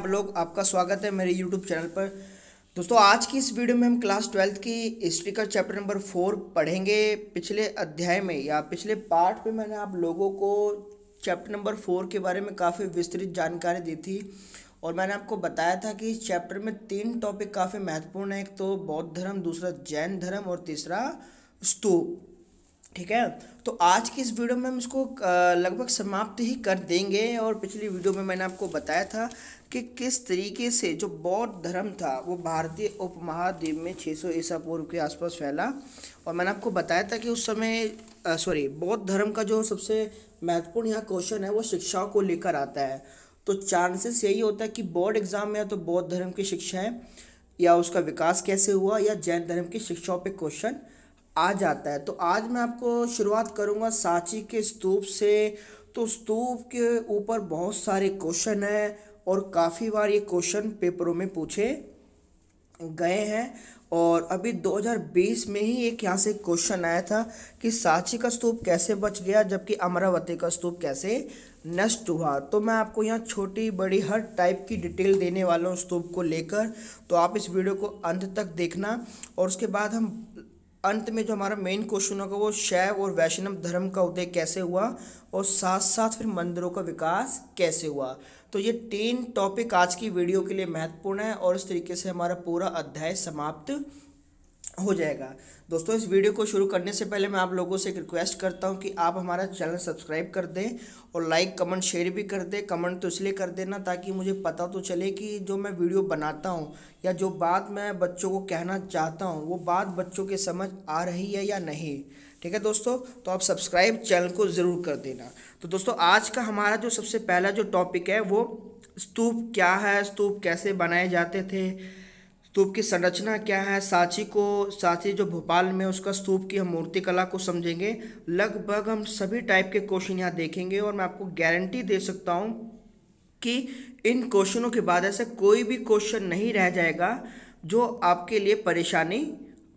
लोग, आपका स्वागत है मेरे YouTube चैनल पर। दोस्तों, आज की इस वीडियो में हम क्लास 12th की हिस्ट्री का चैप्टर नंबर 4 पढ़ेंगे। पिछले अध्याय में या पिछले पार्ट में मैंने आप लोगों को चैप्टर नंबर 4 के बारे में काफ़ी विस्तृत जानकारी दी थी और मैंने आपको बताया था कि इस चैप्टर में 3 टॉपिक काफ़ी महत्वपूर्ण है। एक तो बौद्ध धर्म, दूसरा जैन धर्म और तीसरा स्तूप। ठीक है, तो आज की इस वीडियो में हम इसको लगभग समाप्त ही कर देंगे। और पिछली वीडियो में मैंने आपको बताया था कि किस तरीके से जो बौद्ध धर्म था वो भारतीय उपमहाद्वीप में 600 ईसा पूर्व के आसपास फैला। और मैंने आपको बताया था कि उस समय बौद्ध धर्म का जो सबसे महत्वपूर्ण यहाँ क्वेश्चन है वो शिक्षाओं को लेकर आता है। तो चांसेस यही होता है कि बोर्ड एग्जाम में या तो बौद्ध धर्म की शिक्षाएं या उसका विकास कैसे हुआ या जैन धर्म की शिक्षाओं पे क्वेश्चन आ जाता है। तो आज मैं आपको शुरुआत करूंगा सांची के स्तूप से। तो स्तूप के ऊपर बहुत सारे क्वेश्चन हैं और काफ़ी बार ये क्वेश्चन पेपरों में पूछे गए हैं। और अभी 2020 में ही एक यहाँ से क्वेश्चन आया था कि सांची का स्तूप कैसे बच गया जबकि अमरावती का स्तूप कैसे नष्ट हुआ। तो मैं आपको यहाँ छोटी बड़ी हर टाइप की डिटेल देने वाला हूँ स्तूप को लेकर। तो आप इस वीडियो को अंत तक देखना और उसके बाद हम अंत में जो हमारा मेन क्वेश्चन होगा वो शैव और वैष्णव धर्म का उदय कैसे हुआ और साथ साथ फिर मंदिरों का विकास कैसे हुआ। तो ये 3 टॉपिक आज की वीडियो के लिए महत्वपूर्ण है और इस तरीके से हमारा पूरा अध्याय समाप्त हो जाएगा। दोस्तों, इस वीडियो को शुरू करने से पहले मैं आप लोगों से एक रिक्वेस्ट करता हूं कि आप हमारा चैनल सब्सक्राइब कर दें और लाइक कमेंट शेयर भी कर दें। कमेंट तो इसलिए कर देना ताकि मुझे पता तो चले कि जो मैं वीडियो बनाता हूं या जो बात मैं बच्चों को कहना चाहता हूं वो बात बच्चों के समझ आ रही है या नहीं। ठीक है दोस्तों, तो आप सब्सक्राइब चैनल को ज़रूर कर देना। तो दोस्तों, आज का हमारा जो सबसे पहला जो टॉपिक है वो स्तूप क्या है, स्तूप कैसे बनाए जाते थे, स्तूप की संरचना क्या है। सांची जो भोपाल में उसका स्तूप की हम मूर्ति कला को समझेंगे। लगभग हम सभी टाइप के क्वेश्चन यहाँ देखेंगे और मैं आपको गारंटी दे सकता हूँ कि इन क्वेश्चनों के बाद ऐसा कोई भी क्वेश्चन नहीं रह जाएगा जो आपके लिए परेशानी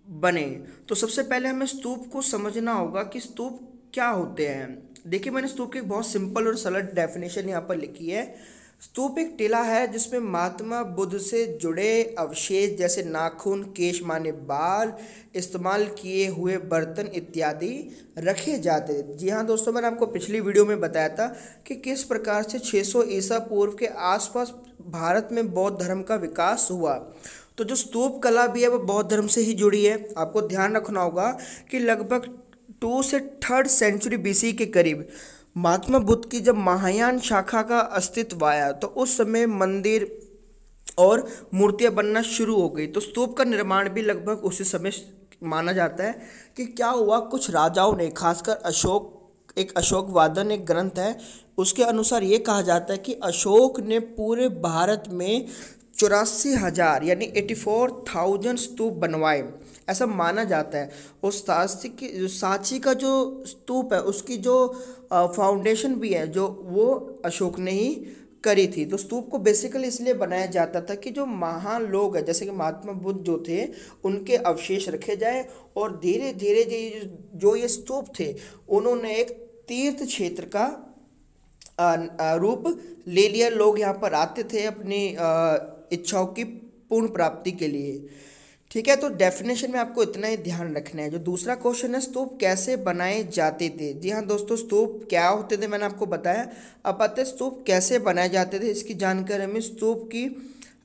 बने। तो सबसे पहले हमें स्तूप को समझना होगा कि स्तूप क्या होते हैं। देखिए, मैंने स्तूप की एक बहुत सिंपल और सरल डेफिनेशन यहाँ पर लिखी है। स्तूप एक टीला है जिसमें महात्मा बुद्ध से जुड़े अवशेष जैसे नाखून, केश माने बाल, इस्तेमाल किए हुए बर्तन इत्यादि रखे जाते थे। जी हाँ दोस्तों, मैंने आपको पिछली वीडियो में बताया था कि किस प्रकार से 600 ईसा पूर्व के आसपास भारत में बौद्ध धर्म का विकास हुआ। तो जो स्तूप कला भी है वो बौद्ध धर्म से ही जुड़ी है। आपको ध्यान रखना होगा कि लगभग 2 से 3rd सेंचुरी BC के करीब महात्मा बुद्ध की जब महायान शाखा का अस्तित्व आया तो उस समय मंदिर और मूर्तियां बनना शुरू हो गई। तो स्तूप का निर्माण भी लगभग उसी समय माना जाता है कि क्या हुआ, कुछ राजाओं ने, खासकर अशोक वादन एक ग्रंथ है उसके अनुसार ये कहा जाता है कि अशोक ने पूरे भारत में 84,000 यानी 84,000 स्तूप बनवाए, ऐसा माना जाता है। उस सांची का जो स्तूप है उसकी जो फाउंडेशन भी है जो वो अशोक ने ही करी थी। तो स्तूप को बेसिकली इसलिए बनाया जाता था कि जो महान लोग हैं जैसे कि महात्मा बुद्ध जो थे उनके अवशेष रखे जाए और धीरे धीरे जो ये स्तूप थे उन्होंने एक तीर्थ क्षेत्र का रूप ले लिया। लोग यहाँ पर आते थे अपनी इच्छाओं की पूर्ण प्राप्ति के लिए। ठीक है, तो डेफिनेशन में आपको इतना ही ध्यान रखना है। जो दूसरा क्वेश्चन है, स्तूप कैसे बनाए जाते थे। जी हाँ दोस्तों, स्तूप क्या होते थे मैंने आपको बताया। अब पता है स्तूप कैसे बनाए जाते थे, इसकी जानकारी हमें स्तूप की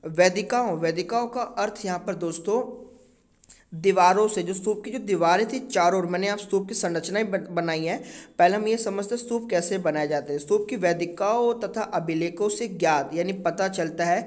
वेदिकाओं का अर्थ यहाँ पर दोस्तों दीवारों से, जो स्तूप की जो दीवारें थी चारों ओर, मैंने आप स्तूप की संरचना बनाई है। पहले हम ये समझते स्तूप कैसे बनाए जाते हैं। स्तूप की वेदिकाओं तथा अभिलेखों से ज्ञात यानी पता चलता है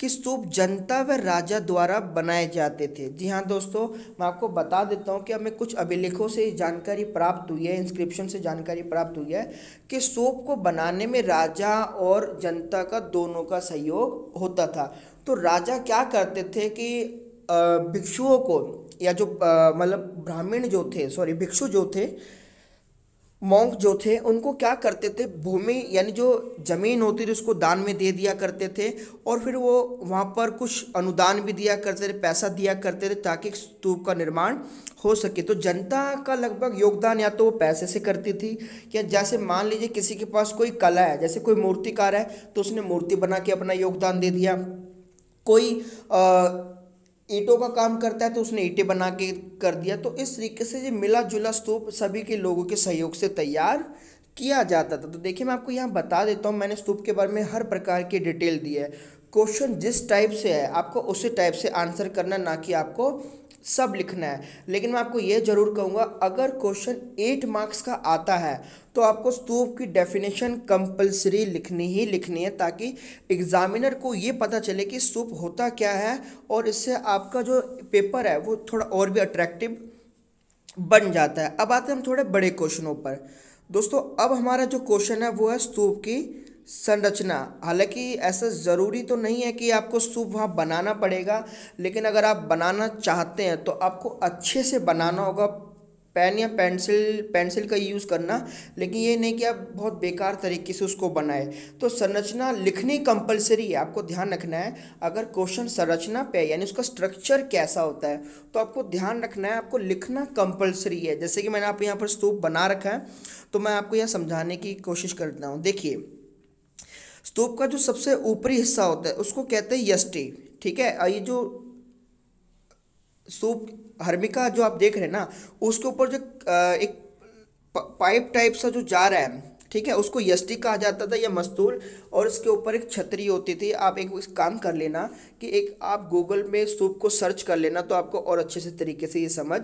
कि स्तूप जनता व राजा द्वारा बनाए जाते थे। जी हाँ दोस्तों, मैं आपको बता देता हूँ कि हमें कुछ अभिलेखों से जानकारी प्राप्त हुई है, इंस्क्रिप्शन से जानकारी प्राप्त हुई है कि स्तूप को बनाने में राजा और जनता का दोनों का सहयोग होता था। तो राजा क्या करते थे कि भिक्षुओं को या जो मतलब भिक्षु जो थे मॉन्क जो थे उनको क्या करते थे, भूमि यानी जो जमीन होती थी उसको दान में दे दिया करते थे, और फिर वो वहाँ पर कुछ अनुदान भी दिया करते थे, पैसा दिया करते थे ताकि स्तूप का निर्माण हो सके। तो जनता का लगभग योगदान या तो वो पैसे से करती थी, या जैसे मान लीजिए किसी के पास कोई कला है, जैसे कोई मूर्तिकार है तो उसने मूर्ति बना के अपना योगदान दे दिया, कोई ईंटों का काम करता है तो उसने ईंटें बना के कर दिया। तो इस तरीके से ये मिला जुला स्तूप सभी के लोगों के सहयोग से तैयार किया जाता था। तो देखिए मैं आपको यहाँ बता देता हूँ, मैंने स्तूप के बारे में हर प्रकार की डिटेल दी है। क्वेश्चन जिस टाइप से है आपको उसी टाइप से आंसर करना, ना कि आपको सब लिखना है। लेकिन मैं आपको ये जरूर कहूँगा, अगर क्वेश्चन 8 मार्क्स का आता है तो आपको स्तूप की डेफिनेशन कंपलसरी लिखनी ही लिखनी है, ताकि एग्जामिनर को ये पता चले कि स्तूप होता क्या है, और इससे आपका जो पेपर है वो थोड़ा और भी अट्रैक्टिव बन जाता है। अब आते हैं हम थोड़े बड़े क्वेश्चनों पर। दोस्तों अब हमारा जो क्वेश्चन है वो है स्तूप की संरचना। हालांकि ऐसा ज़रूरी तो नहीं है कि आपको स्तूप वहाँ बनाना पड़ेगा, लेकिन अगर आप बनाना चाहते हैं तो आपको अच्छे से बनाना होगा, पेन या पेंसिल का यूज़ करना, लेकिन ये नहीं कि आप बहुत बेकार तरीके से उसको बनाए। तो संरचना लिखनी कंपलसरी है, आपको ध्यान रखना है। अगर क्वेश्चन संरचना पे यानी उसका स्ट्रक्चर कैसा होता है तो आपको ध्यान रखना है, आपको लिखना कंपलसरी है। जैसे कि मैंने आप यहाँ पर स्तूप बना रखा है तो मैं आपको यह समझाने की कोशिश करता हूँ। देखिए स्तूप का जो सबसे ऊपरी हिस्सा होता है उसको कहते हैं यष्टि, ठीक है। ये जो स्तूप हर्मिका जो आप देख रहे हैं ना, उसके ऊपर जो एक पाइप टाइप सा जो जा रहा है, ठीक है, उसको यष्टि कहा जाता था या मस्तूल, और इसके ऊपर एक छतरी होती थी। आप एक काम कर लेना कि एक आप गूगल में स्तूप को सर्च कर लेना तो आपको और अच्छे से तरीके से ये समझ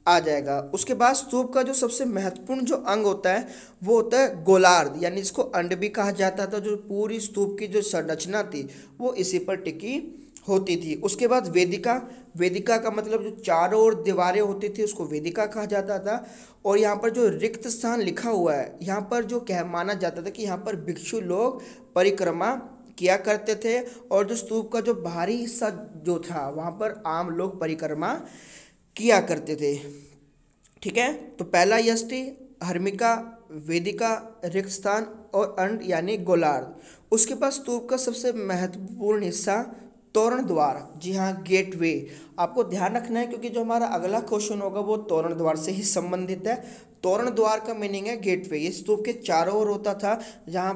आ जाएगा। उसके बाद स्तूप का जो सबसे महत्वपूर्ण जो अंग होता है वो होता है गोलार्ध, यानी इसको अंड भी कहा जाता था। जो पूरी स्तूप की जो संरचना थी वो इसी पर टिकी होती थी। उसके बाद वेदिका, वेदिका का मतलब जो चारों ओर दीवारें होती थी उसको वेदिका कहा जाता था। और यहाँ पर जो रिक्त स्थान लिखा हुआ है, यहाँ पर जो कह माना जाता था कि यहाँ पर भिक्षु लोग परिक्रमा किया करते थे, और जो स्तूप का जो बाहरी हिस्सा जो था वहाँ पर आम लोग परिक्रमा किया करते थे, ठीक है। तो पहला यष्टि, हर्मिका, वेदिका, रिक्त स्थान और अंड यानी गोलार्ध। उसके पास स्तूप का सबसे महत्वपूर्ण हिस्सा तोरण द्वार, जी हाँ गेटवे। आपको ध्यान रखना है क्योंकि जो हमारा अगला क्वेश्चन होगा वो तोरण द्वार से ही संबंधित है। तोरण द्वार का मीनिंग है गेटवे। ये स्तूप के चारों ओर होता था जहाँ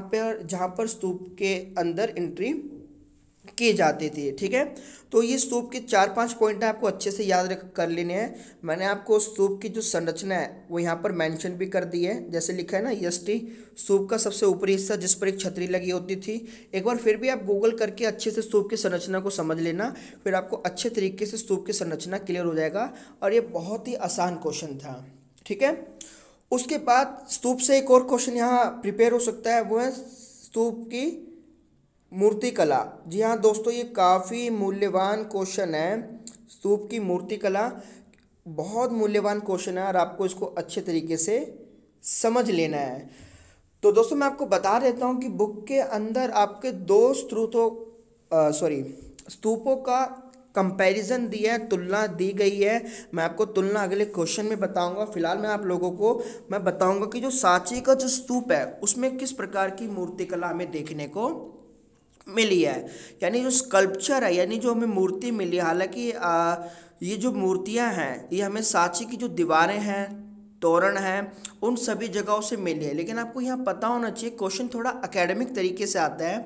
पर स्तूप के अंदर एंट्री की जाती थी, ठीक है। तो ये स्तूप के 4-5 पॉइंट आपको अच्छे से याद कर लेने हैं। मैंने आपको स्तूप की जो संरचना है वो यहाँ पर मेंशन भी कर दी है। जैसे लिखा है ना यष्टि, स्तूप का सबसे ऊपरी हिस्सा जिस पर एक छतरी लगी होती थी। एक बार फिर भी आप गूगल करके अच्छे से स्तूप की संरचना को समझ लेना, फिर आपको अच्छे तरीके से स्तूप की संरचना क्लियर हो जाएगा। और ये बहुत ही आसान क्वेश्चन था, ठीक है। उसके बाद स्तूप से एक और क्वेश्चन यहाँ प्रिपेयर हो सकता है, वो है स्तूप की मूर्ति कला। जी हाँ दोस्तों, ये काफ़ी मूल्यवान क्वेश्चन है। स्तूप की मूर्ति कला बहुत मूल्यवान क्वेश्चन है और आपको इसको अच्छे तरीके से समझ लेना है। तो दोस्तों मैं आपको बता देता हूँ कि बुक के अंदर आपके दो स्तूपों का कंपैरिजन दिया है, तुलना दी गई है। मैं आपको तुलना अगले क्वेश्चन में बताऊंगा। फिलहाल मैं आप लोगों को मैं बताऊंगा कि जो सांची का जो स्तूप है उसमें किस प्रकार की मूर्ति कला हमें देखने को मिली है, यानी जो स्कल्पचर है, यानी जो हमें मूर्ति मिली है। हालांकि ये जो मूर्तियां हैं ये हमें सांची की जो दीवारें हैं, तोरण हैं, उन सभी जगहों से मिली है। लेकिन आपको यहाँ पता होना चाहिए, क्वेश्चन थोड़ा एकेडमिक तरीके से आता है।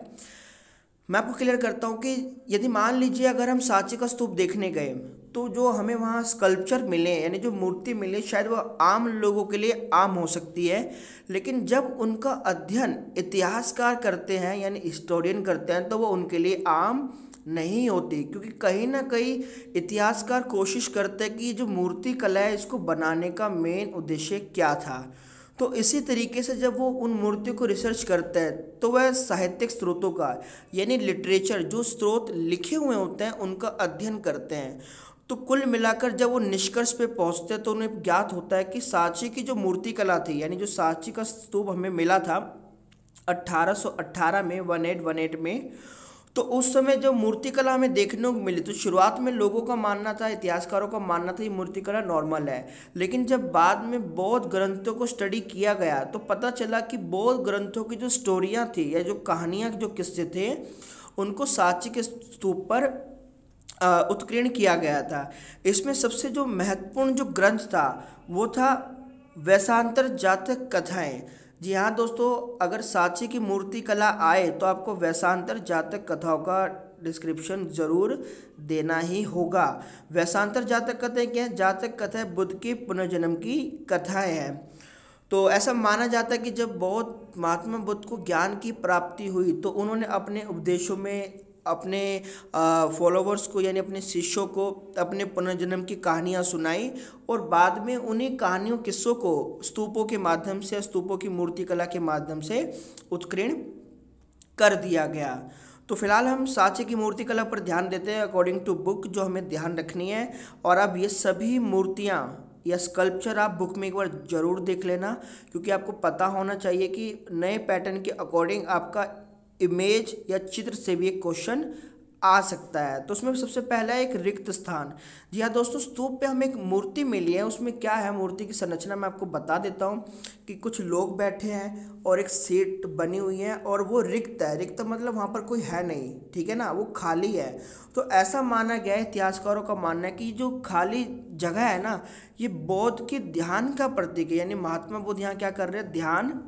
मैं आपको क्लियर करता हूँ कि यदि मान लीजिए अगर हम सांची का स्तूप देखने गए तो जो हमें वहाँ स्कल्पचर मिले यानी जो मूर्ति मिले शायद वह आम लोगों के लिए आम हो सकती है, लेकिन जब उनका अध्ययन इतिहासकार करते हैं यानी हिस्टोरियन करते हैं तो वो उनके लिए आम नहीं होती, क्योंकि कहीं ना कहीं इतिहासकार कोशिश करते हैं कि जो मूर्ति कला है इसको बनाने का मेन उद्देश्य क्या था। तो इसी तरीके से जब वो उन मूर्तियों को रिसर्च करते हैं तो वह साहित्यिक स्रोतों का यानी लिटरेचर जो स्रोत लिखे हुए होते हैं उनका अध्ययन करते हैं। तो कुल मिलाकर जब वो निष्कर्ष पे पहुंचते हैं तो उन्हें ज्ञात होता है कि सांची की जो मूर्ति कला थी यानी जो सांची का स्तूप हमें मिला था 1818 में 1818 में, तो उस समय जब मूर्तिकला हमें देखने को मिली तो शुरुआत में लोगों का मानना था, इतिहासकारों का मानना था ये मूर्तिकला नॉर्मल है। लेकिन जब बाद में बौद्ध ग्रंथों को स्टडी किया गया तो पता चला कि बौद्ध ग्रंथों की जो स्टोरियाँ थी या जो कहानियाँ, जो किस्से थे, उनको सांची के स्तूप पर उत्कीर्ण किया गया था। इसमें सबसे जो महत्वपूर्ण जो ग्रंथ था वो था वैशांतर जातक कथाएं। जी हाँ दोस्तों, अगर सांची की मूर्ति कला आए तो आपको वैशांतर जातक कथाओं का डिस्क्रिप्शन जरूर देना ही होगा। वैशांतर जातक कथाएं क्या है? जातक कथाएं बुद्ध के पुनर्जन्म की कथाएं हैं। तो ऐसा माना जाता है कि जब बौद्ध महात्मा बुद्ध को ज्ञान की प्राप्ति हुई तो उन्होंने अपने उपदेशों में अपने फॉलोवर्स को यानी अपने शिष्यों को अपने पुनर्जन्म की कहानियाँ सुनाई और बाद में उन्हीं कहानियों किस्सों को स्तूपों के माध्यम से, स्तूपों की मूर्तिकला के माध्यम से उत्कीर्ण कर दिया गया। तो फिलहाल हम सांची की मूर्तिकला पर ध्यान देते हैं अकॉर्डिंग टू बुक, जो हमें ध्यान रखनी है। और अब ये सभी मूर्तियाँ या स्कल्पचर आप बुक में एक बार ज़रूर देख लेना, क्योंकि आपको पता होना चाहिए कि नए पैटर्न के अकॉर्डिंग आपका इमेज या चित्र से भी एक क्वेश्चन आ सकता है। तो उसमें सबसे पहला है एक रिक्त स्थान। जी हाँ दोस्तों, स्तूप पे हमें एक मूर्ति मिली है। उसमें क्या है, मूर्ति की संरचना मैं आपको बता देता हूँ कि कुछ लोग बैठे हैं और एक सीट बनी हुई है और वो रिक्त है। रिक्त मतलब वहाँ पर कोई है नहीं, ठीक है ना, वो खाली है। तो ऐसा माना गया है, इतिहासकारों का मानना है कि जो खाली जगह है ना, ये बौद्ध के ध्यान का प्रतीक है। यानी महात्मा बुद्ध यहाँ क्या कर रहे हैं, ध्यान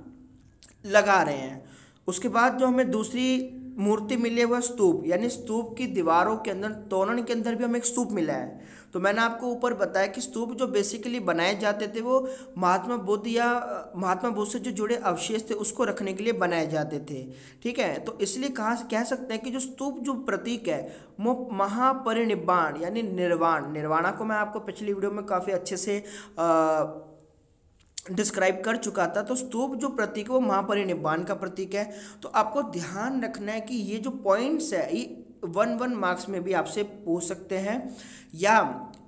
लगा रहे हैं। उसके बाद जो हमें दूसरी मूर्ति मिली है वह स्तूप, यानी स्तूप की दीवारों के अंदर, तोरण के अंदर भी हमें एक स्तूप मिला है। तो मैंने आपको ऊपर बताया कि स्तूप जो बेसिकली बनाए जाते थे वो महात्मा बुद्ध या महात्मा बुद्ध से जो जुड़े अवशेष थे उसको रखने के लिए बनाए जाते थे, ठीक है। तो इसलिए कह सकते हैं कि जो स्तूप जो प्रतीक है वो महापरिनिर्वाण यानी निर्वाणा को मैं आपको पिछली वीडियो में काफ़ी अच्छे से डिस्क्राइब कर चुका था। तो स्तूप जो प्रतीक है वो महापरिनिर्वाण का प्रतीक है। तो आपको ध्यान रखना है कि ये जो पॉइंट्स है ये 1 मार्क्स में भी आपसे पूछ सकते हैं या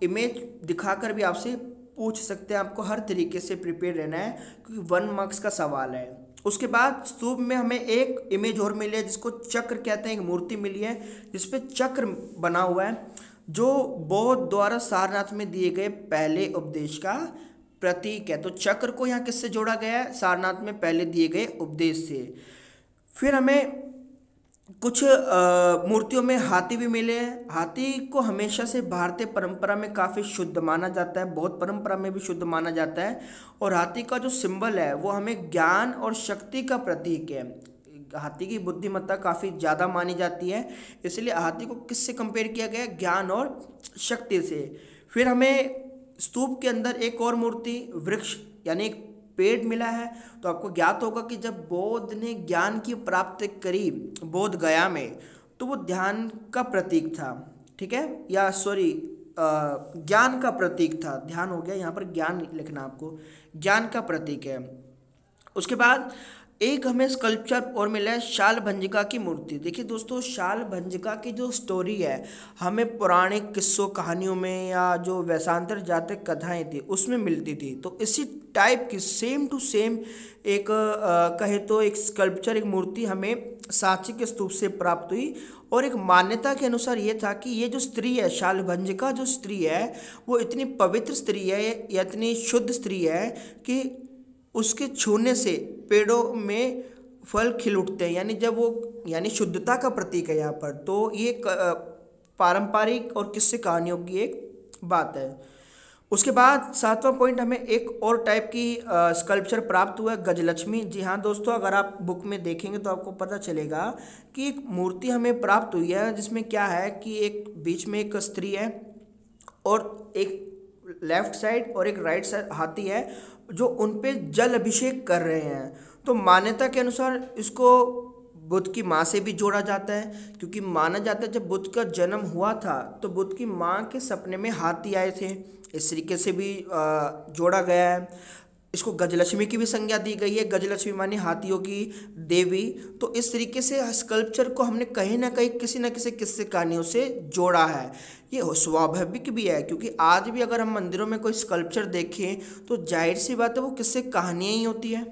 इमेज दिखाकर भी आपसे पूछ सकते हैं। आपको हर तरीके से प्रिपेयर रहना है क्योंकि 1 मार्क्स का सवाल है। उसके बाद स्तूप में हमें एक इमेज और मिली है जिसको चक्र कहते हैं, एक मूर्ति मिली है जिसपे चक्र बना हुआ है, जो बौद्ध द्वारा सारनाथ में दिए गए पहले उपदेश का प्रतीक है। तो चक्र को यहाँ किससे जोड़ा गया है, सारनाथ में पहले दिए गए उपदेश से। फिर हमें कुछ मूर्तियों में हाथी भी मिले हैं। हाथी को हमेशा से भारतीय परंपरा में काफ़ी शुद्ध माना जाता है, बौद्ध परंपरा में भी शुद्ध माना जाता है। और हाथी का जो सिंबल है वो हमें ज्ञान और शक्ति का प्रतीक है। हाथी की बुद्धिमत्ता काफ़ी ज़्यादा मानी जाती है, इसलिए हाथी को किससे कंपेयर किया गया, ज्ञान और शक्ति से। फिर हमें स्तूप के अंदर एक और मूर्ति वृक्ष यानी एक पेड़ मिला है। तो आपको ज्ञात होगा कि जब बौद्ध ने ज्ञान की प्राप्ति करी बोध गया में, तो वो ध्यान का प्रतीक था, ठीक है, या सॉरी ज्ञान का प्रतीक था। ध्यान हो गया, यहाँ पर ज्ञान लिखना, आपको ज्ञान का प्रतीक है। उसके बाद एक हमें स्कल्पचर और मिला है शालभंजिका की मूर्ति। देखिए दोस्तों, शालभंजिका की जो स्टोरी है हमें पौराणिक किस्सों कहानियों में या जो वैशांतर जातक कथाएं थी उसमें मिलती थी। तो इसी टाइप की सेम टू सेम एक कहे तो एक स्कल्पचर, एक मूर्ति हमें सांची के स्तूप से प्राप्त हुई। और एक मान्यता के अनुसार ये था कि ये जो स्त्री है, शालभंजिका जो स्त्री है वो इतनी पवित्र स्त्री है या इतनी शुद्ध स्त्री है कि उसके छूने से पेड़ों में फल खिल उठते हैं, यानी जब वो, यानी शुद्धता का प्रतीक है यहाँ पर। तो ये पारंपरिक और किस्से कहानियों की एक बात है। उसके बाद 7वां पॉइंट, हमें एक और टाइप की स्कल्पचर प्राप्त हुआ है, गजलक्ष्मी। जी हाँ दोस्तों, अगर आप बुक में देखेंगे तो आपको पता चलेगा कि एक मूर्ति हमें प्राप्त हुई है जिसमें क्या है कि एक बीच में एक स्त्री है और एक लेफ्ट साइड और एक राइट साइड हाथी है जो उन पे जल अभिषेक कर रहे हैं। तो मान्यता के अनुसार इसको बुद्ध की माँ से भी जोड़ा जाता है, क्योंकि माना जाता है जब बुद्ध का जन्म हुआ था तो बुद्ध की माँ के सपने में हाथी आए थे, इस तरीके से भी जोड़ा गया है। इसको गजलक्ष्मी की भी संज्ञा दी गई है, गजलक्ष्मी मानी हाथियों की देवी। तो इस तरीके से स्कल्पचर को हमने कहीं ना कहीं किसी न किसी किस्से कहानियों से जोड़ा है। ये स्वाभाविक भी है, क्योंकि आज भी अगर हम मंदिरों में कोई स्कल्पचर देखें तो जाहिर सी बात है वो किस्से कहानियाँ ही होती है,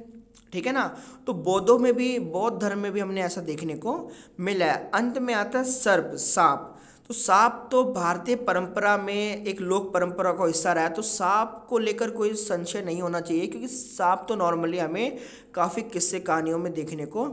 ठीक है ना। तो बौद्धों में भी, बौद्ध धर्म में भी हमने ऐसा देखने को मिला है। अंत में आता है सर्प, सांप। तो सांप तो भारतीय परंपरा में एक लोक परंपरा का हिस्सा रहा है, तो सांप को लेकर कोई संशय नहीं होना चाहिए, क्योंकि सांप तो नॉर्मली हमें काफ़ी किस्से कहानियों में देखने को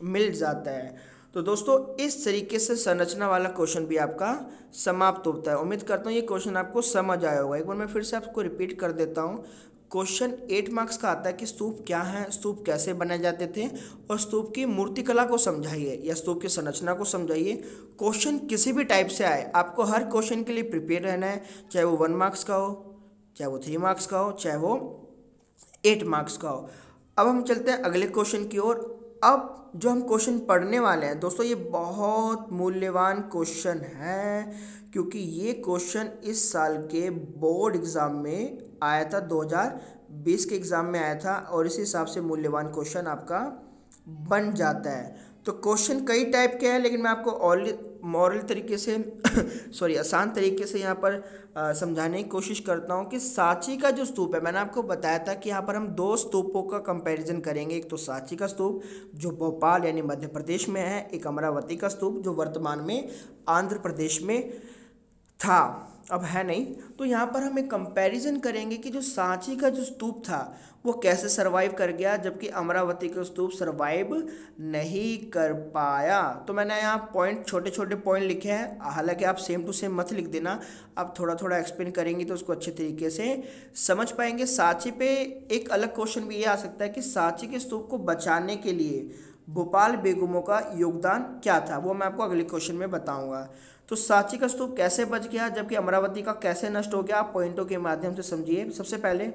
मिल जाता है। तो दोस्तों इस तरीके से संरचना वाला क्वेश्चन भी आपका समाप्त होता है। उम्मीद करता हूँ ये क्वेश्चन आपको समझ आया होगा। एक बार मैं फिर से आपको रिपीट कर देता हूँ। क्वेश्चन 8 मार्क्स का आता है कि स्तूप क्या है, स्तूप कैसे बनाए जाते थे, और स्तूप की मूर्तिकला को समझाइए या स्तूप की संरचना को समझाइए। क्वेश्चन किसी भी टाइप से आए, आपको हर क्वेश्चन के लिए प्रिपेयर रहना है, चाहे वो 1 मार्क्स का हो, चाहे वो 3 मार्क्स का हो, चाहे वो 8 मार्क्स का हो। अब हम चलते हैं अगले क्वेश्चन की ओर। अब जो हम क्वेश्चन पढ़ने वाले हैं दोस्तों, ये बहुत मूल्यवान क्वेश्चन है, क्योंकि ये क्वेश्चन इस साल के बोर्ड एग्ज़ाम में आया था, 2020 के एग्ज़ाम में आया था, और इस हिसाब से मूल्यवान क्वेश्चन आपका बन जाता है। तो क्वेश्चन कई टाइप के हैं, लेकिन मैं आपको मॉरल तरीके से सॉरी आसान तरीके से यहाँ पर समझाने की कोशिश करता हूँ कि सांची का जो स्तूप है, मैंने आपको बताया था कि यहाँ पर हम 2 स्तूपों का कंपैरिजन करेंगे। एक तो सांची का स्तूप जो भोपाल यानी मध्य प्रदेश में है, एक अमरावती का स्तूप जो वर्तमान में आंध्र प्रदेश में था, अब है नहीं। तो यहाँ पर हम एक कंपैरिजन करेंगे कि जो सांची का जो स्तूप था वो कैसे सरवाइव कर गया, जबकि अमरावती का स्तूप सरवाइव नहीं कर पाया। तो मैंने यहाँ पॉइंट, छोटे छोटे पॉइंट लिखे हैं, हालांकि आप सेम टू सेम मत लिख देना, आप थोड़ा थोड़ा एक्सप्लेन करेंगे तो उसको अच्छे तरीके से समझ पाएंगे। सांची पे एक अलग क्वेश्चन भी ये आ सकता है कि सांची के स्तूप को बचाने के लिए भोपाल बेगमों का योगदान क्या था, वो मैं आपको अगले क्वेश्चन में बताऊंगा। तो सांची का स्तूप कैसे बच गया, जबकि अमरावती का कैसे नष्ट हो गया, आप पॉइंटों के माध्यम से समझिए। सबसे पहले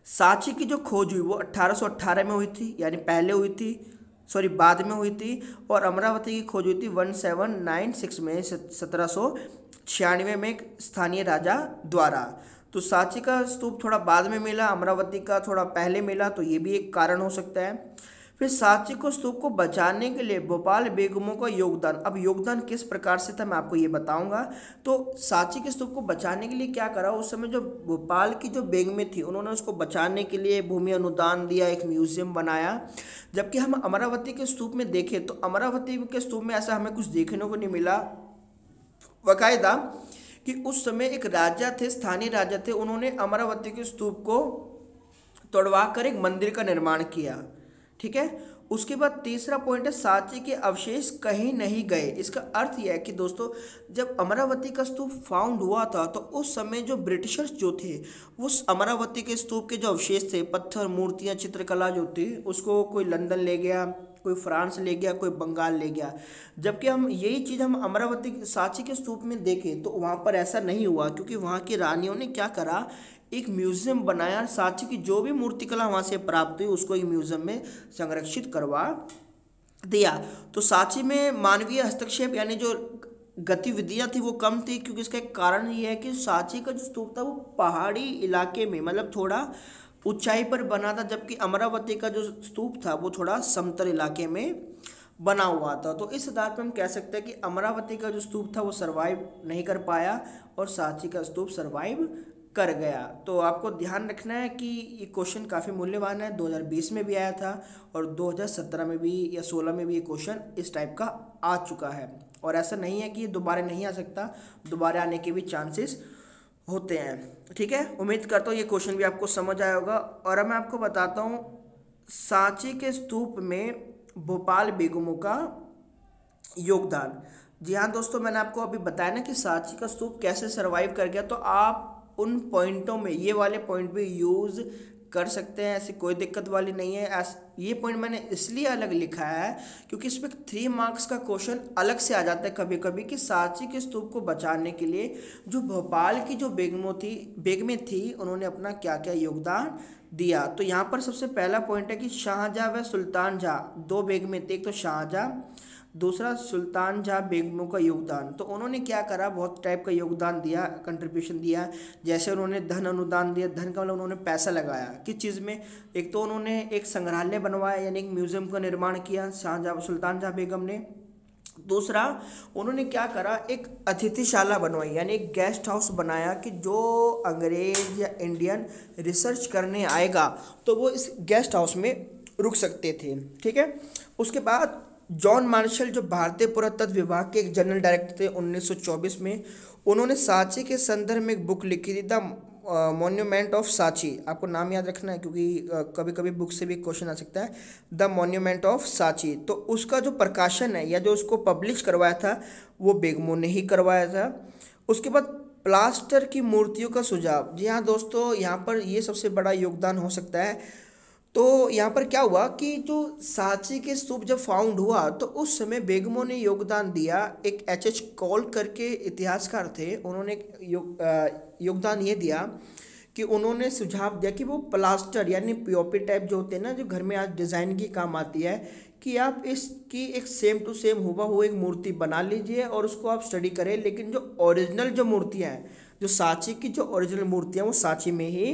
सांची की जो खोज हुई वो 1818 में हुई थी, यानी पहले हुई थी, सॉरी बाद में हुई थी, और अमरावती की खोज हुई थी 1796 में, 1796 में एक स्थानीय राजा द्वारा। तो सांची का स्तूप थोड़ा बाद में मिला, अमरावती का थोड़ा पहले मिला, तो ये भी एक कारण हो सकता है। फिर सांची को स्तूप को बचाने के लिए भोपाल बेगमों का योगदान, अब योगदान किस प्रकार से था मैं आपको ये बताऊंगा। तो सांची के स्तूप को बचाने के लिए क्या करा, उस समय जो भोपाल की जो बेगमें थी उन्होंने उसको बचाने के लिए भूमि अनुदान दिया, एक म्यूजियम बनाया। जबकि हम अमरावती के स्तूप में देखें तो अमरावती के स्तूप में ऐसा हमें कुछ देखने को नहीं मिला। बाकायदा कि उस समय एक राजा थे, स्थानीय राजा थे, उन्होंने अमरावती के स्तूप को तोड़वा कर एक मंदिर का निर्माण किया। ठीक है। उसके बाद तीसरा पॉइंट है सांची के अवशेष कहीं नहीं गए। इसका अर्थ यह है कि दोस्तों जब अमरावती का स्तूप फाउंड हुआ था तो उस समय जो ब्रिटिशर्स जो थे वो अमरावती के स्तूप के जो अवशेष थे, पत्थर, मूर्तियां, चित्रकला जो थी, उसको कोई लंदन ले गया, कोई फ्रांस ले गया, कोई बंगाल ले गया। जबकि हम यही चीज़ हम अमरावती सांची के स्तूप में देखें तो वहाँ पर ऐसा नहीं हुआ, क्योंकि वहाँ की रानियों ने क्या करा, एक म्यूजियम बनाया, सांची की जो भी मूर्तिकला वहाँ से प्राप्त हुई उसको एक म्यूजियम में संरक्षित करवा दिया। तो सांची में मानवीय हस्तक्षेप यानी जो गतिविधियाँ थी वो कम थी, क्योंकि इसका एक कारण ये है कि सांची का जो स्तूप था वो पहाड़ी इलाके में, मतलब थोड़ा ऊंचाई पर बना था, जबकि अमरावती का जो स्तूप था वो थोड़ा समतल इलाके में बना हुआ था। तो इस आधार पर हम कह सकते हैं कि अमरावती का जो स्तूप था वो सरवाइव नहीं कर पाया और सांची का स्तूप सरवाइव कर गया। तो आपको ध्यान रखना है कि ये क्वेश्चन काफ़ी मूल्यवान है, 2020 में भी आया था और 2017 में भी या 16 में भी ये क्वेश्चन इस टाइप का आ चुका है, और ऐसा नहीं है कि ये दोबारा नहीं आ सकता, दोबारा आने के भी चांसेस होते हैं। ठीक है, उम्मीद करता हूँ ये क्वेश्चन भी आपको समझ आया होगा। और अब मैं आपको बताता हूँ सांची के स्तूप में भोपाल बेगमों का योगदान। जी हाँ दोस्तों, मैंने आपको अभी बताया ना कि सांची का स्तूप कैसे सरवाइव कर गया, तो आप उन पॉइंटों में ये वाले पॉइंट भी यूज़ कर सकते हैं, ऐसी कोई दिक्कत वाली नहीं है। ये पॉइंट मैंने इसलिए अलग लिखा है क्योंकि इसमें 3 मार्क्स का क्वेश्चन अलग से आ जाता है कभी कभी कि सांची के स्तूप को बचाने के लिए जो भोपाल की जो बेगमें थी उन्होंने अपना क्या क्या योगदान दिया। तो यहाँ पर सबसे पहला पॉइंट है कि शाहजहाँ व सुल्तान जहाँ 2 बेगमें थे, एक तो शाहजहाँ, दूसरा सुल्तान जहाँ बेगमों का योगदान। तो उन्होंने क्या करा, बहुत टाइप का योगदान दिया, कंट्रीब्यूशन दिया। जैसे उन्होंने धन अनुदान दिया, धन का मतलब उन्होंने पैसा लगाया किस चीज़ में, एक तो उन्होंने एक संग्रहालय बनवाया यानी एक म्यूजियम का निर्माण किया शाहजहाँ सुल्तान जहाँ बेगम ने। दूसरा, उन्होंने क्या करा, एक अतिथिशाला बनवाई, यानी एक गेस्ट हाउस बनाया कि जो अंग्रेज या इंडियन रिसर्च करने आएगा तो वो इस गेस्ट हाउस में रुक सकते थे। ठीक है। उसके बाद जॉन मार्शल, जो भारतीय पुरातत्व विभाग के एक जनरल डायरेक्टर थे 1924 में, उन्होंने सांची के संदर्भ में एक बुक लिखी थी, द मॉन्यूमेंट ऑफ सांची। आपको नाम याद रखना है क्योंकि कभी कभी बुक से भी क्वेश्चन आ सकता है, द मॉन्यूमेंट ऑफ सांची। तो उसका जो प्रकाशन है या जो उसको पब्लिश करवाया था वो बेगमो ने ही करवाया था। उसके बाद प्लास्टर की मूर्तियों का सुझाव। जी हाँ दोस्तों, यहाँ पर ये सबसे बड़ा योगदान हो सकता है। तो यहाँ पर क्या हुआ कि जो सांची के स्तूप जब फाउंड हुआ तो उस समय बेगमो ने योगदान दिया। एक एच कॉल करके इतिहासकार थे, उन्होंने योगदान ये दिया कि उन्होंने सुझाव दिया कि वो प्लास्टर यानी पीओपी टाइप जो होते हैं ना, जो घर में आज डिज़ाइन की काम आती है, कि आप इसकी एक सेम टू सेम हूबहू एक मूर्ति बना लीजिए और उसको आप स्टडी करें, लेकिन जो ओरिजिनल जो मूर्तियाँ हैं, जो सांची की जो ओरिजिनल मूर्तियाँ वो सांची में ही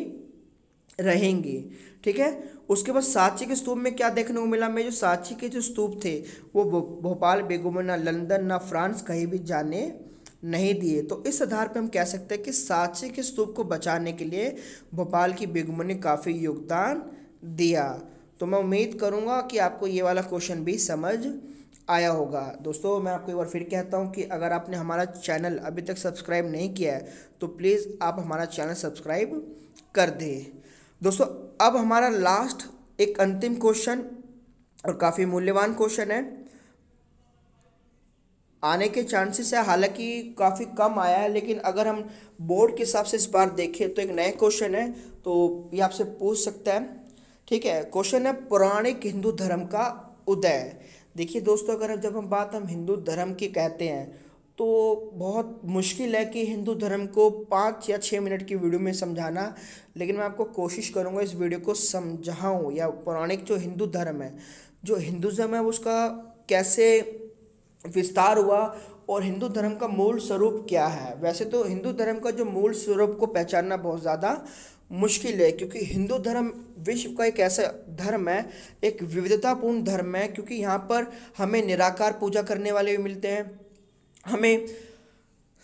रहेंगी। ठीक है। उसके बाद सांची के स्तूप में क्या देखने को मिला, में जो सांची के जो स्तूप थे वो भोपाल बेगमो ना लंदन ना फ्रांस कहीं भी जाने नहीं दिए। तो इस आधार पर हम कह सकते हैं कि सांची के स्तूप को बचाने के लिए भोपाल की बेगमो ने काफ़ी योगदान दिया। तो मैं उम्मीद करूंगा कि आपको ये वाला क्वेश्चन भी समझ आया होगा। दोस्तों मैं आपको एक बार फिर कहता हूं कि अगर आपने हमारा चैनल अभी तक सब्सक्राइब नहीं किया है तो प्लीज़ आप हमारा चैनल सब्सक्राइब कर दें। दोस्तों अब हमारा लास्ट एक अंतिम क्वेश्चन और काफ़ी मूल्यवान क्वेश्चन है, आने के चांसेस है, हालांकि काफ़ी कम आया है, लेकिन अगर हम बोर्ड के हिसाब से इस बार देखें तो एक नया क्वेश्चन है, तो ये आपसे पूछ सकता है। ठीक है। क्वेश्चन है पौराणिक हिंदू धर्म का उदय। देखिए दोस्तों, अगर जब हम हिंदू धर्म की कहते हैं तो बहुत मुश्किल है कि हिंदू धर्म को 5 या 6 मिनट की वीडियो में समझाना, लेकिन मैं आपको कोशिश करूंगा इस वीडियो को समझाऊं, या पौराणिक जो हिंदू धर्म है, जो हिंदुज़म है उसका कैसे विस्तार हुआ और हिंदू धर्म का मूल स्वरूप क्या है। वैसे तो हिंदू धर्म का जो मूल स्वरूप को पहचानना बहुत ज़्यादा मुश्किल है, क्योंकि हिंदू धर्म विश्व का एक ऐसा धर्म है, एक विविधतापूर्ण धर्म है, क्योंकि यहाँ पर हमें निराकार पूजा करने वाले भी मिलते हैं, हमें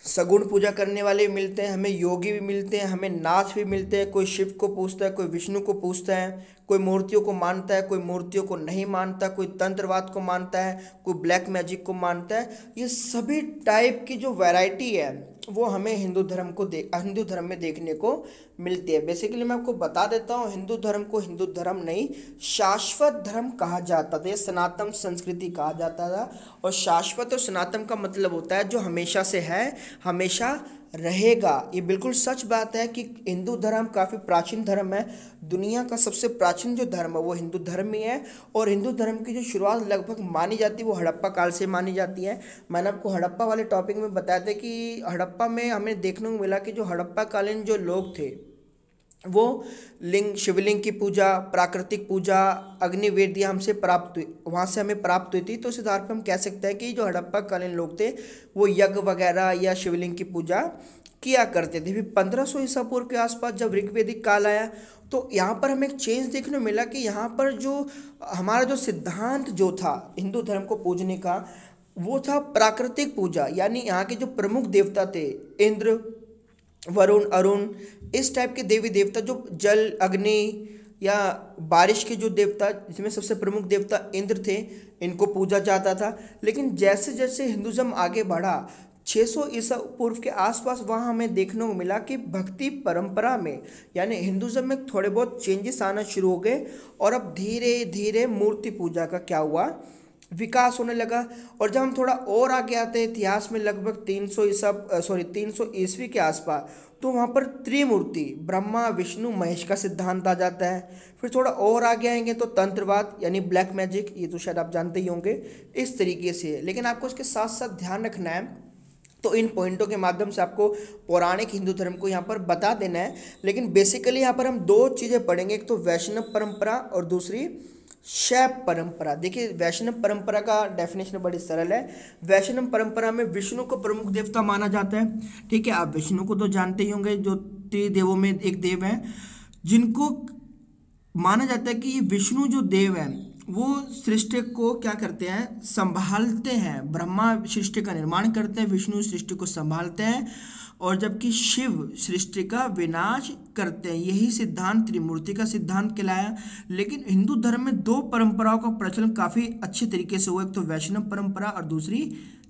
सगुण पूजा करने वाले भी मिलते हैं, हमें योगी भी मिलते हैं, हमें नाथ भी मिलते हैं। कोई शिव को पूजता है, कोई विष्णु को पूजता है, कोई मूर्तियों को मानता है, कोई मूर्तियों को नहीं मानता, कोई तंत्रवाद को मानता है, कोई ब्लैक मैजिक को मानता है। ये सभी टाइप की जो वैरायटी है वो हमें हिंदू धर्म में देखने को मिलती है। बेसिकली मैं आपको बता देता हूँ, हिंदू धर्म को हिंदू धर्म नहीं, शाश्वत धर्म कहा जाता था, सनातन संस्कृति कहा जाता था। और शाश्वत और सनातन का मतलब होता है जो हमेशा से है, हमेशा रहेगा। ये बिल्कुल सच बात है कि हिंदू धर्म काफ़ी प्राचीन धर्म है। दुनिया का सबसे प्राचीन जो धर्म है वो हिंदू धर्म ही है। और हिंदू धर्म की जो शुरुआत लगभग मानी जाती है वो हड़प्पा काल से मानी जाती है। मैंने आपको हड़प्पा वाले टॉपिक में बताया था कि हड़प्पा में हमें देखने को मिला कि जो हड़प्पा कालीन जो लोग थे वो शिवलिंग की पूजा, प्राकृतिक पूजा, अग्निवेदियाँ हमसे प्राप्त हुई, वहाँ से हमें प्राप्त हुई थी। तो इस आधार पर हम कह सकते हैं कि जो हड़प्पा कालीन लोग थे वो यज्ञ वगैरह या शिवलिंग की पूजा किया करते थे। फिर 1500 ईसा पूर्व के आसपास जब ऋग्वेदिक काल आया तो यहाँ पर हमें एक चेंज देखने को मिला कि यहाँ पर जो हमारा जो सिद्धांत जो था हिंदू धर्म को पूजने का वो था प्राकृतिक पूजा। यानी यहाँ के जो प्रमुख देवता थे इंद्र, वरुण, अरुण, इस टाइप के देवी देवता, जो जल, अग्नि या बारिश के जो देवता, जिसमें सबसे प्रमुख देवता इंद्र थे, इनको पूजा जाता था। लेकिन जैसे जैसे हिंदुज़म आगे बढ़ा 600 ईसा पूर्व के आसपास वहाँ हमें देखने को मिला कि भक्ति परंपरा में यानी हिंदुज़म में थोड़े बहुत चेंजेस आना शुरू हो गए और अब धीरे धीरे मूर्ति पूजा का क्या हुआ, विकास होने लगा। और जब हम थोड़ा और आगे आते हैं इतिहास में लगभग 300 ईस्वी के आसपास, तो वहाँ पर त्रिमूर्ति ब्रह्मा, विष्णु, महेश का सिद्धांत आ जाता है। फिर थोड़ा और आगे आएंगे तो तंत्रवाद यानी ब्लैक मैजिक, ये तो शायद आप जानते ही होंगे, इस तरीके से। लेकिन आपको इसके साथ साथ ध्यान रखना है, तो इन पॉइंटों के माध्यम से आपको पौराणिक हिंदू धर्म को यहाँ पर बता देना है। लेकिन बेसिकली यहाँ पर हम दो चीज़ें पढ़ेंगे, एक तो वैष्णव परंपरा और दूसरी शैव परंपरा। देखिए वैष्णव परंपरा का डेफिनेशन बड़ी सरल है। वैष्णव परंपरा में विष्णु को प्रमुख देवता माना जाता है। ठीक है, आप विष्णु को तो जानते ही होंगे, जो त्रिदेवों में एक देव है, जिनको माना जाता है कि विष्णु जो देव है वो सृष्टि को क्या करते हैं, संभालते हैं। ब्रह्मा सृष्टि का निर्माण करते हैं, विष्णु सृष्टि को संभालते हैं, और जबकि शिव सृष्टि का विनाश करते हैं। यही सिद्धांत त्रिमूर्ति का सिद्धांत कहलाया। लेकिन हिंदू धर्म में दो परंपराओं का प्रचलन काफ़ी अच्छे तरीके से हुआ, एक तो वैष्णव परंपरा और दूसरी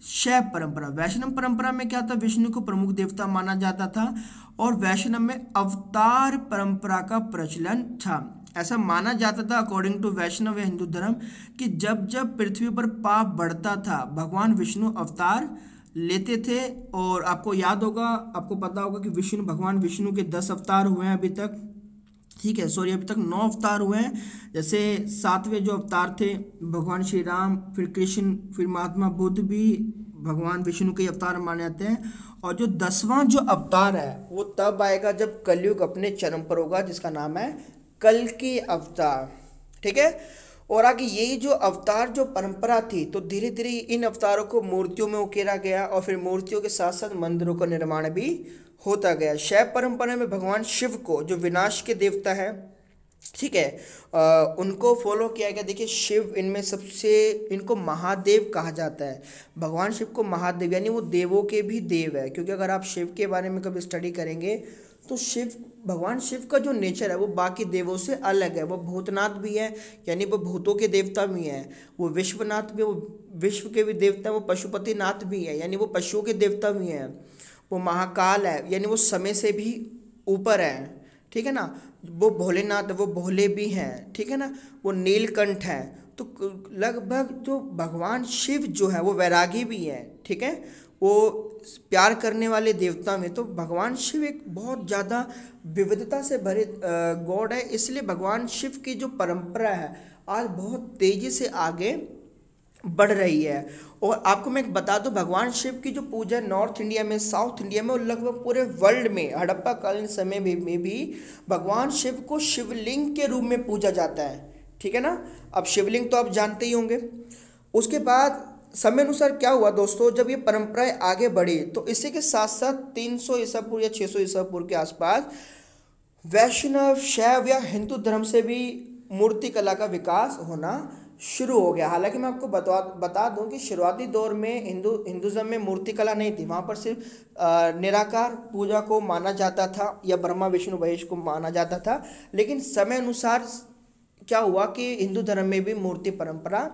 शैव परंपरा। वैष्णव परंपरा में क्या था, विष्णु को प्रमुख देवता माना जाता था, और वैष्णव में अवतार परंपरा का प्रचलन था। ऐसा माना जाता था अकॉर्डिंग टू वैष्णव या हिंदू धर्म कि जब जब पृथ्वी पर पाप बढ़ता था, भगवान विष्णु अवतार लेते थे। और आपको याद होगा, आपको पता होगा कि भगवान विष्णु के 10 अवतार हुए हैं अभी तक, ठीक है, सॉरी अभी तक 9 अवतार हुए हैं। जैसे 7वें जो अवतार थे भगवान श्री राम, फिर कृष्ण, फिर महात्मा बुद्ध भी भगवान विष्णु के अवतार माने जाते हैं। और जो 10वां जो अवतार है वो तब आएगा जब कलयुग अपने चरम पर होगा, जिसका नाम है कल की अवतार, ठीक है। और आगे यही जो अवतार जो परंपरा थी, तो धीरे धीरे इन अवतारों को मूर्तियों में उकेरा गया, और फिर मूर्तियों के साथ साथ मंदिरों का निर्माण भी होता गया। शैव परंपरा में भगवान शिव को, जो विनाश के देवता है, ठीक है, उनको फॉलो किया गया। देखिए शिव इनमें सबसे, इनको महादेव कहा जाता है। भगवान शिव को महादेव यानी वो देवों के भी देव है, क्योंकि अगर आप शिव के बारे में कभी स्टडी करेंगे तो भगवान शिव का जो नेचर है वो बाकी देवों से अलग है। वो भूतनाथ भी है, यानी वो भूतों के देवता भी हैं। वो विश्वनाथ भी, वो विश्व के भी देवता, वो पशुपतिनाथ भी है, यानी वो पशुओं के देवता भी हैं। वो महाकाल है, यानी वो समय से भी ऊपर है, ठीक है ना। वो भोलेनाथ, वो भोले भी हैं, ठीक है ना। वो नीलकंठ है। तो लगभग जो भगवान शिव जो है वो वैरागी भी है, ठीक है, वो प्यार करने वाले देवता में तो भगवान शिव एक बहुत ज़्यादा विविधता से भरे गॉड है। इसलिए भगवान शिव की जो परंपरा है आज बहुत तेज़ी से आगे बढ़ रही है। और आपको मैं एक बता दूं, भगवान शिव की जो पूजा नॉर्थ इंडिया में, साउथ इंडिया में और लगभग पूरे वर्ल्ड में हड़प्पा कालीन समय में भी भगवान शिव को शिवलिंग के रूप में पूजा जाता है, ठीक है ना। अब शिवलिंग तो आप जानते ही होंगे। उसके बाद समय अनुसार क्या हुआ दोस्तों, जब ये परंपराएं आगे बढ़ी तो इसी के साथ साथ 300 ईसा पूर्व या 600 ईसा पूर्व के आसपास वैष्णव, शैव या हिंदू धर्म से भी मूर्ति कला का विकास होना शुरू हो गया। हालांकि मैं आपको बता दूं कि शुरुआती दौर में हिंदुज़म में मूर्ति कला नहीं थी। वहाँ पर सिर्फ निराकार पूजा को माना जाता था या ब्रह्मा विष्णु महेश को माना जाता था। लेकिन समय अनुसार क्या हुआ कि हिंदू धर्म में भी मूर्ति परंपरा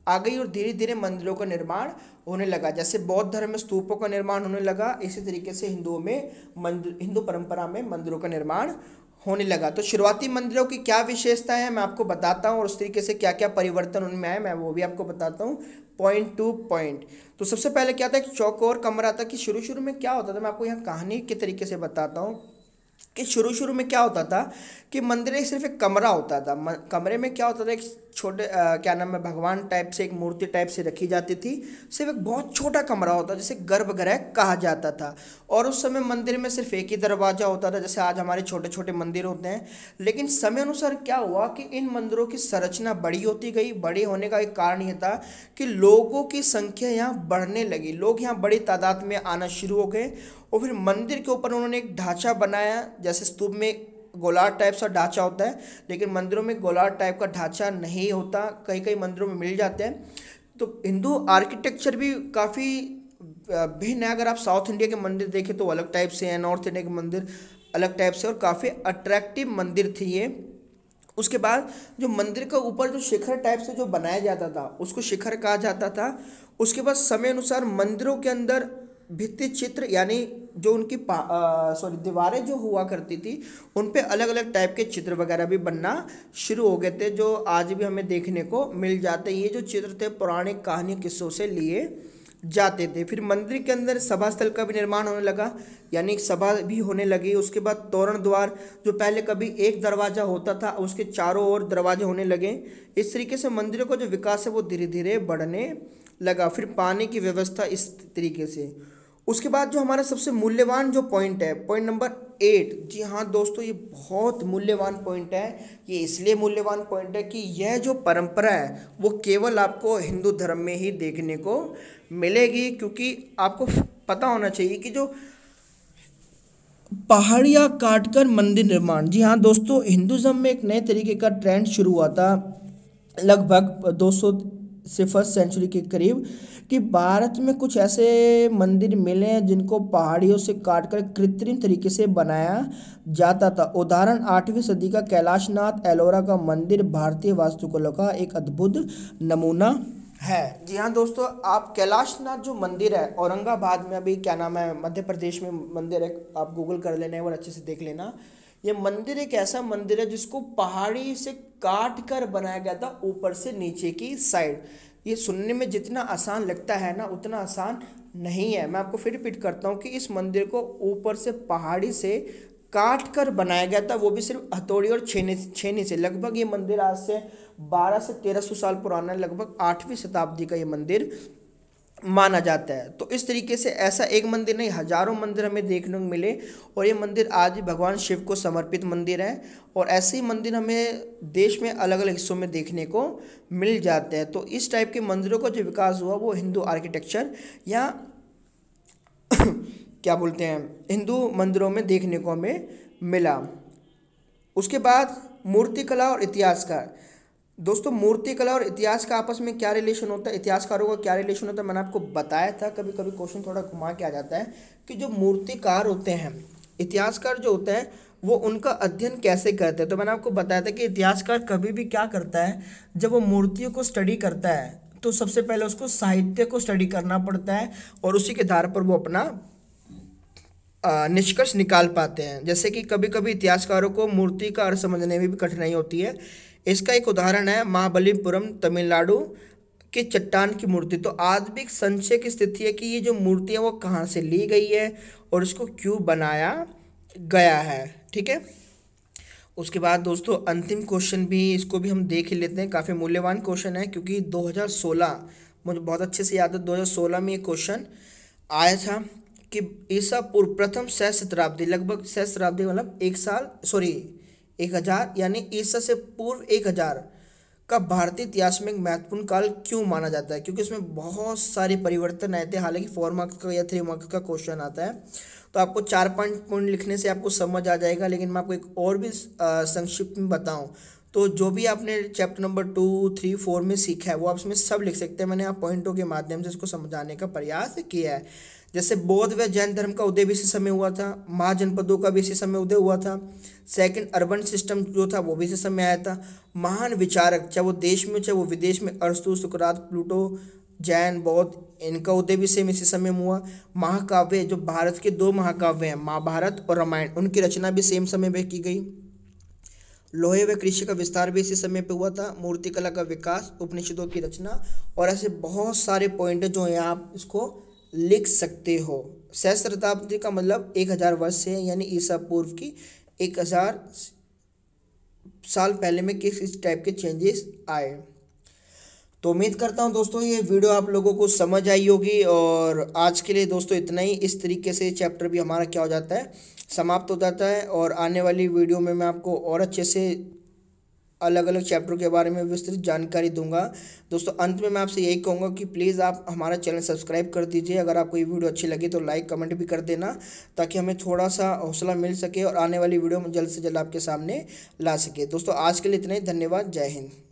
आ गई और धीरे धीरे मंदिरों का निर्माण होने लगा। जैसे बौद्ध धर्म में स्तूपों का निर्माण होने लगा, इसी तरीके से हिंदू परंपरा में मंदिरों का निर्माण होने लगा। तो शुरुआती मंदिरों की क्या विशेषताएं हैं मैं आपको बताता हूँ, और उस तरीके से क्या क्या परिवर्तन उनमें आए मैं वो भी आपको बताता हूँ पॉइंट टू पॉइंट। तो सबसे पहले क्या था, एक चौकोर कमरा था। कि शुरू में क्या होता था, मैं आपको यहाँ कहानी के तरीके से बताता हूँ कि शुरू में क्या होता था कि मंदिर में सिर्फ एक कमरा होता था। कमरे में क्या होता था, एक छोटे क्या नाम है, भगवान टाइप से, एक मूर्ति टाइप से रखी जाती थी। सिर्फ एक बहुत छोटा कमरा होता जिसे गर्भगृह कहा जाता था। और उस समय मंदिर में सिर्फ एक ही दरवाजा होता था, जैसे आज हमारे छोटे छोटे मंदिर होते हैं। लेकिन समय अनुसार क्या हुआ कि इन मंदिरों की संरचना बड़ी होती गई। बड़ी होने का एक कारण ये था कि लोगों की संख्या यहाँ बढ़ने लगी, लोग यहाँ बड़ी तादाद में आना शुरू हो गए। और फिर मंदिर के ऊपर उन्होंने एक ढांचा बनाया, जैसे स्तूप में गोलार टाइप सा ढांचा होता है, लेकिन मंदिरों में गोलार टाइप का ढांचा नहीं होता, कई कई मंदिरों में मिल जाते हैं। तो हिंदू आर्किटेक्चर भी काफ़ी भिन्न है। अगर आप साउथ इंडिया के मंदिर देखें तो अलग टाइप से हैं, नॉर्थ इंडिया के मंदिर अलग टाइप से, और काफ़ी अट्रैक्टिव मंदिर थी ये। उसके बाद जो मंदिर का ऊपर जो शिखर टाइप से जो बनाया जाता था उसको शिखर कहा जाता था। उसके बाद समय अनुसार मंदिरों के अंदर भित्ति चित्र यानी जो उनकी दीवारें जो हुआ करती थी उन पे अलग अलग टाइप के चित्र वगैरह भी बनना शुरू हो गए थे, जो आज भी हमें देखने को मिल जाते हैं। ये जो चित्र थे पौराणिक कहानी किस्सों से लिए जाते थे। फिर मंदिर के अंदर सभा स्थल का भी निर्माण होने लगा, यानी सभा भी होने लगी। उसके बाद तोरण द्वार, जो पहले कभी एक दरवाजा होता था उसके चारों ओर दरवाजे होने लगे। इस तरीके से मंदिरों का जो विकास है वो धीरे धीरे बढ़ने लगा। फिर पानी की व्यवस्था इस तरीके से। उसके बाद जो हमारा सबसे मूल्यवान जो पॉइंट है, पॉइंट नंबर 8, जी हाँ दोस्तों ये बहुत मूल्यवान पॉइंट है। ये इसलिए मूल्यवान पॉइंट है कि यह जो परंपरा है वो केवल आपको हिंदू धर्म में ही देखने को मिलेगी। क्योंकि आपको पता होना चाहिए कि जो पहाड़ियाँ काटकर मंदिर निर्माण, जी हाँ दोस्तों, हिंदुज़म में एक नए तरीके का ट्रेंड शुरू हुआ था लगभग 200 से फर्स्ट सेंचुरी के करीब कि भारत में कुछ ऐसे मंदिर मिले हैं जिनको पहाड़ियों से काटकर कृत्रिम तरीके से बनाया जाता था। उदाहरण 8वीं सदी का कैलाशनाथ एलोरा का मंदिर भारतीय वास्तुकला का एक अद्भुत नमूना है। जी हाँ दोस्तों, आप कैलाशनाथ जो मंदिर है औरंगाबाद में, अभी क्या नाम है, मध्य प्रदेश में मंदिर है, आप गूगल कर लेना है और अच्छे से देख लेना। ये मंदिर एक ऐसा मंदिर है जिसको पहाड़ी से काट कर बनाया गया था ऊपर से नीचे की साइड। ये सुनने में जितना आसान लगता है ना उतना आसान नहीं है। मैं आपको फिर रिपीट करता हूँ कि इस मंदिर को ऊपर से पहाड़ी से काट कर बनाया गया था, वो भी सिर्फ हथौड़ी और छेनी से। लगभग ये मंदिर आज से 1200 से 1300 साल पुराना है। लगभग 8वीं शताब्दी का ये मंदिर माना जाता है। तो इस तरीके से ऐसा एक मंदिर नहीं, हजारों मंदिर हमें देखने को मिले और ये मंदिर आज भी भगवान शिव को समर्पित मंदिर है। और ऐसे ही मंदिर हमें देश में अलग अलग हिस्सों में देखने को मिल जाते हैं। तो इस टाइप के मंदिरों का जो विकास हुआ वो हिंदू आर्किटेक्चर या क्या बोलते हैं, हिंदू मंदिरों में देखने को हमें मिला। उसके बाद मूर्तिकला और इतिहासकार। दोस्तों, मूर्तिकला और इतिहास का आपस में क्या रिलेशन होता है, इतिहासकारों का क्या रिलेशन होता है, मैंने आपको बताया था। कभी कभी क्वेश्चन थोड़ा घुमा के आ जाता है कि जो मूर्तिकार होते हैं, इतिहासकार जो होता है वो उनका अध्ययन कैसे करते हैं। तो मैंने आपको बताया था कि इतिहासकार कभी भी क्या करता है, जब वो मूर्तियों को स्टडी करता है तो सबसे पहले उसको साहित्य को स्टडी करना पड़ता है और उसी के आधार पर वो अपना निष्कर्ष निकाल पाते हैं। जैसे कि कभी कभी इतिहासकारों को मूर्ति का अर्थ समझने में भी कठिनाई होती है। इसका एक उदाहरण है महाबलीपुरम तमिलनाडु की चट्टान की मूर्ति। तो आज भी एक संशय की स्थिति है कि ये जो मूर्ति है वो कहाँ से ली गई है और इसको क्यों बनाया गया है। ठीक है, उसके बाद दोस्तों अंतिम क्वेश्चन भी, इसको भी हम देख ही लेते हैं। काफ़ी मूल्यवान क्वेश्चन है क्योंकि 2016, मुझे बहुत अच्छे से याद है, 2016 में ये क्वेश्चन आया था कि ईसा पूर्व प्रथम सहस्त्राब्दी, लगभग सहस्त्राब्दी मतलब 1000 यानी ईसा से पूर्व 1000 का भारतीय इतिहास में एक महत्वपूर्ण काल क्यों माना जाता है। क्योंकि इसमें बहुत सारे परिवर्तन आए थे। हालांकि 4 मार्क्स का या 3 मार्क्स का क्वेश्चन आता है तो आपको 4 पॉइंट लिखने से आपको समझ आ जाएगा। लेकिन मैं आपको एक और भी संक्षिप्त में बताऊं तो जो भी आपने चैप्टर नंबर 2, 3, 4 में सीखा है वो आप इसमें सब लिख सकते हैं। मैंने आप पॉइंटों के माध्यम से इसको समझाने का प्रयास किया है। जैसे बौद्ध व जैन धर्म का उदय भी इसी समय हुआ था, महाजनपदों का भी इसी समय उदय हुआ था, सेकंड अर्बन सिस्टम जो था वो भी इसी समय आया था। महान विचारक, चाहे वो देश में चाहे वो विदेश में, अरस्तु, सुकरात, प्लूटो, जैन, बौद्ध, इनका उदय भी सेम इसी समय में हुआ। महाकाव्य, जो भारत के 2 महाकाव्य हैं महाभारत और रामायण, उनकी रचना भी सेम समय में की गई। लोहे व कृषि का विस्तार भी इसी समय पे हुआ था। मूर्तिकला का विकास, उपनिषदों की रचना, और ऐसे बहुत सारे पॉइंट है जो यहाँ आप इसको लिख सकते हो। सहस्त्राब्दी का मतलब 1000 वर्ष से, यानी ईसा पूर्व की 1000 साल पहले में किस टाइप के चेंजेस आए। तो उम्मीद करता हूँ दोस्तों ये वीडियो आप लोगों को समझ आई होगी। और आज के लिए दोस्तों इतना ही। इस तरीके से चैप्टर भी हमारा क्या हो जाता है, समाप्त हो जाता है। और आने वाली वीडियो में मैं आपको और अच्छे से अलग अलग चैप्टर के बारे में विस्तृत जानकारी दूंगा। दोस्तों अंत में मैं आपसे यही कहूँगा कि प्लीज़ आप हमारा चैनल सब्सक्राइब कर दीजिए। अगर आपको ये वीडियो अच्छी लगी तो लाइक कमेंट भी कर देना, ताकि हमें थोड़ा सा हौसला मिल सके और आने वाली वीडियो में जल्द से जल्द आपके सामने ला सके। दोस्तों आज के लिए इतना ही। धन्यवाद। जय हिंद।